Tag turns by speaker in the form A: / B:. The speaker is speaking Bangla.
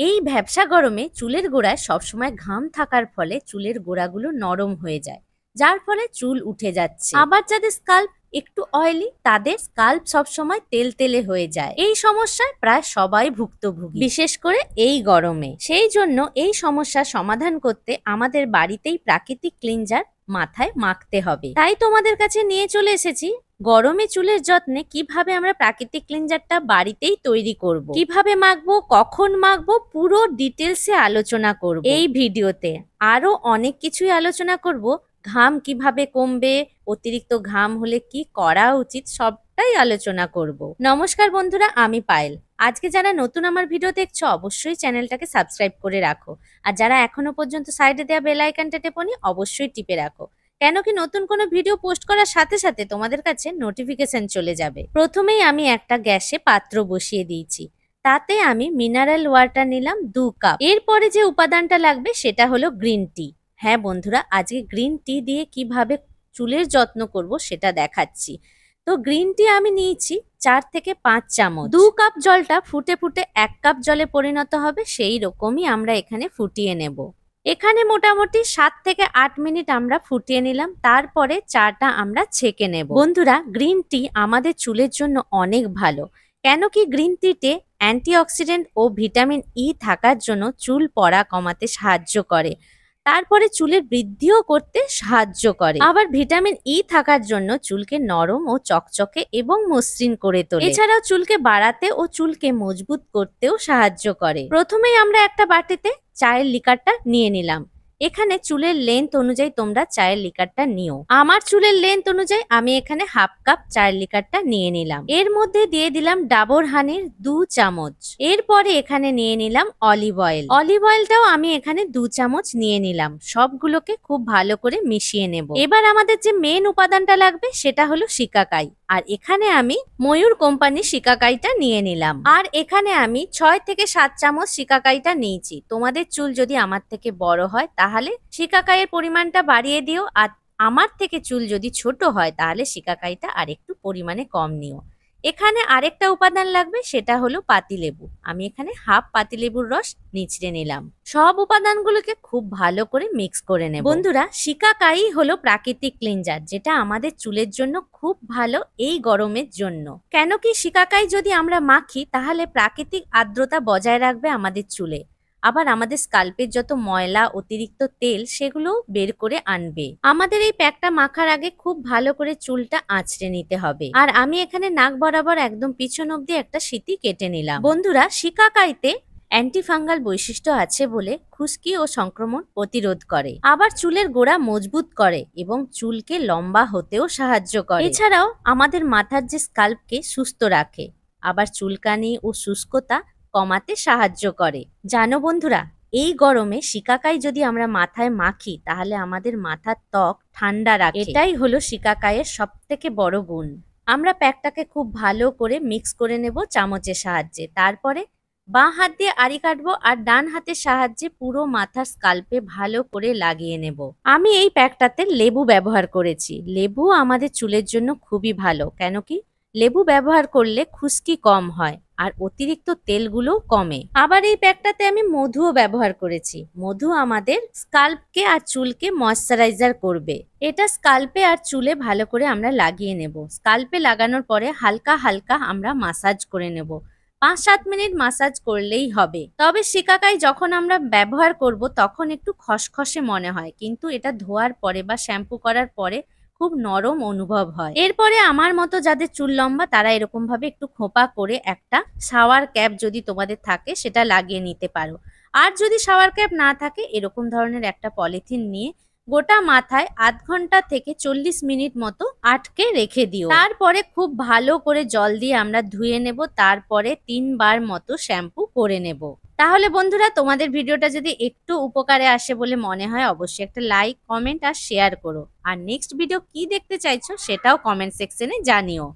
A: এই ভ্যাপসা গরমে চুলের গোড়ায় সবসময় ঘাম থাকার ফলে চুলের গোড়াগুলো নরম হয়ে যায়, যার ফলে চুল উঠে যাচ্ছে। আবার যাদের স্কাল্প একটু অয়েলি তাদের স্কাল্প সবসময় তেলতেলে হয়ে যায়। এই সমস্যায় প্রায় সবাই ভুক্তভোগী, বিশেষ করে এই গরমে। সেই জন্য এই সমস্যার সমাধান করতে আমাদের বাড়িতেই প্রাকৃতিক ক্লিনজার মাথায় মাখতে হবে। তাই তোমাদের কাছে নিয়ে চলে এসেছি গরমে চুলের যত্নে কিভাবে আমরা প্রাকৃতিক ক্লিনজারটা বাড়িতেই তৈরি করব, কিভাবে মাখবো, কখন মাখবো, পুরো ডিটেলসে আলোচনা করব এই ভিডিওতে। আরো অনেক কিছুই আলোচনা করব, ঘাম কিভাবে কমবে, অতিরিক্ত ঘাম হলে কি করা উচিত, সবটাই আলোচনা করব। নমস্কার বন্ধুরা, আমি পায়েল। আজকে যারা নতুন আমার ভিডিও দেখছো অবশ্যই চ্যানেলটাকে সাবস্ক্রাইব করে রাখো, আর যারা এখনো পর্যন্ত সাইডে দেওয়া বেল আইকনটা টেপোনি অবশ্যই টিপে রাখো, কেন কি নতুন কোনো ভিডিও পোস্ট করার সাথে সাথে তোমাদের কাছে নোটিফিকেশন চলে যাবে। প্রথমেই আমি একটা গ্যাসে পাত্র বসিয়ে দিয়েছি, তাতে আমি মিনারেল ওয়াটার নিলাম 2 কাপ। এরপরে যে উপাদানটা লাগবে সেটা হলো গ্রিন টি। হ্যাঁ বন্ধুরা, আজকে গ্রিন টি দিয়ে কিভাবে চুলের যত্ন করব সেটা দেখাচ্ছি। তো গ্রিন টি আমি নিয়েছি 4 থেকে 5 চামচ। 2 কাপ জলটা ফুটে ফুটে 1 কাপ জলে পরিণত হবে, সেই রকমই আমরা এখানে ফুটিয়ে নেব। এখানে মোটামুটি 7 থেকে 8 মিনিট আমরা ফুটিয়ে নিলাম, তারপরে চাটা আমরা ছেঁকে নেব। বন্ধুরা, গ্রিন টি আমাদের চুলের জন্য অনেক ভালো, কেন কি গ্রিন টিতে অ্যান্টিঅক্সিডেন্ট ও ভিটামিন ই থাকার জন্য চুল পড়া কমাতে সাহায্য করে, তারপরে চুলের বৃদ্ধিও করতে সাহায্য করে। আবার ভিটামিন ই থাকার জন্য চুলকে নরম ও চকচকে এবং মসৃণ করে তোলে। এছাড়াও চুলকে বাড়াতে ও চুলকে মজবুত করতেও সাহায্য করে। প্রথমেই আমরা একটা বাটিতে চায়ের লিকারটা নিয়ে নিলাম। এখানে চুলের লেন্থ অনুযায়ী তোমরা চায়ের লিকারটা নিও। আমার চুলের লেন্থ অনুযায়ী আমি এখানে হাফ কাপ চায়ের লিকারটা নিয়ে নিলাম। এর মধ্যে দিয়ে দিলাম ডাবর হানির 2 চামচ। এরপরে এখানে নিয়ে নিলাম অলিভ অয়েল। অলিভ অয়েলটাও আমি এখানে 2 চামচ নিয়ে নিলাম। সবগুলোকে খুব ভালো করে মিশিয়ে নেব। এবার আমাদের যে মেন উপাদানটা লাগবে সেটা হলো শিকাকাই, আর এখানে আমি ময়ূর কোম্পানির শিকাকাইটা নিয়ে নিলাম। আর এখানে আমি 6 থেকে 7 চামচ শিকাকাইটা নিয়েছি। তোমাদের চুল যদি আমার থেকে বড় হয় তাহলে শিকাকাইয়ের পরিমাণটা বাড়িয়ে দিও, আর আমার থেকে চুল যদি ছোট হয় তাহলে শিকাকাইটা আরেকটু পরিমাণে কম নিও। এখানে আরেকটা উপাদান লাগবে, সেটা হলো পাতিলেবু। আমি এখানে হাফ পাতিলেবুর রস নিচড়ে নিলাম। সব উপাদানগুলোকে খুব ভালো করে মিক্স করে নেব। বন্ধুরা, শিকাকাই হলো প্রাকৃতিক ক্লিনজার, যেটা আমাদের চুলের জন্য খুব ভালো এই গরমের জন্য। কেন কি শিকাকাই যদি আমরা মাখি তাহলে প্রাকৃতিক আর্দ্রতা বজায় রাখবে আমাদের চুলে, আবার আমাদের স্কাল্পের যত ময়লা অতিরিক্ত তেল সেগুলো বের করে আনবে। আমাদের এই প্যাকটা মাখার আগে খুব ভালো করে চুলটা আঁচড়ে নিতে হবে। আর আমি এখানে নাক বরাবর একদম পিছন অব্দি একটা সিঁথি কেটে নিলাম। বন্ধুরা, শিকাকাইতে অ্যান্টিফাঙ্গাল বৈশিষ্ট্য আছে বলে খুশকি ও সংক্রমণ প্রতিরোধ করে, আবার চুলের গোড়া মজবুত করে এবং চুলকে লম্বা হতেও সাহায্য করে। এছাড়াও আমাদের মাথার যে স্কাল্পকে সুস্থ রাখে, আবার চুলকানি ও শুষ্কতা কমাতে সাহায্য করে। জানো বন্ধুরা, এই গরমে শিকাকাই যদি আমরা মাথায় মাখি তাহলে আমাদের মাথার ত্বক ঠান্ডা রাখে। এটাই হলো শিকাকাইয়ের সব থেকে বড় গুণ। আমরা প্যাকটাকে খুব ভালো করে মিক্স করে নেব চামচের সাহায্যে। তারপরে বাঁ হাত দিয়ে আড়ি কাটবো আর ডান হাতের সাহায্যে পুরো মাথার স্কাল্পে ভালো করে লাগিয়ে নেব। আমি এই প্যাকটাতে লেবু ব্যবহার করেছি। লেবু আমাদের চুলের জন্য খুবই ভালো, কেন কি লেবু ব্যবহার করলে খুশকি কম হয় আর অতিরিক্ত তেলগুলোও কমে। আবার এই প্যাকটাতে আমি মধুও ব্যবহার করেছি। মধু আমাদের স্কাল্পকে আর চুলকে ময়শ্চারাইজার করবে। এটা স্কাল্পে আর চুলে ভালো করে আমরা লাগিয়ে নেব। স্কাল্পে লাগানোর পরে হালকা হালকা আমরা মাসাজ করে নেব। 5-7 মিনিট মাসাজ করলেই হবে। তবে শিকাকাই যখন আমরা ব্যবহার করব তখন একটু খসখসে মনে হয়, কিন্তু এটা ধোয়ার পরে বা শ্যাম্পু করার পরে খুব নরম অনুভব হয়। এরপরে আমার মতো যাদের চুল লম্বা তারা এরকম ভাবে একটু খোঁপা করে একটা শাওয়ার ক্যাপ যদি তোমাদের থাকে সেটা লাগিয়ে নিতে পারো। আর যদি শাওয়ার ক্যাপ না থাকে এরকম ধরনের একটা পলিথিন নিয়ে গোটা মাথায় আধ ঘন্টা থেকে 40 মিনিট মতো আটকে রেখে দিও। তারপরে খুব ভালো করে জল দিয়ে আমরা ধুয়ে নেব, তারপরে 3 বার মতো শ্যাম্পু করে নেব। তাহলে বন্ধুরা, তোমাদের ভিডিওটা যদি একটু উপকারে আসে বলে মনে হয় অবশ্যই একটা লাইক, কমেন্ট আর শেয়ার করো। আর নেক্সট ভিডিও কি দেখতে চাইছো সেটাও কমেন্ট সেকশনে জানিও।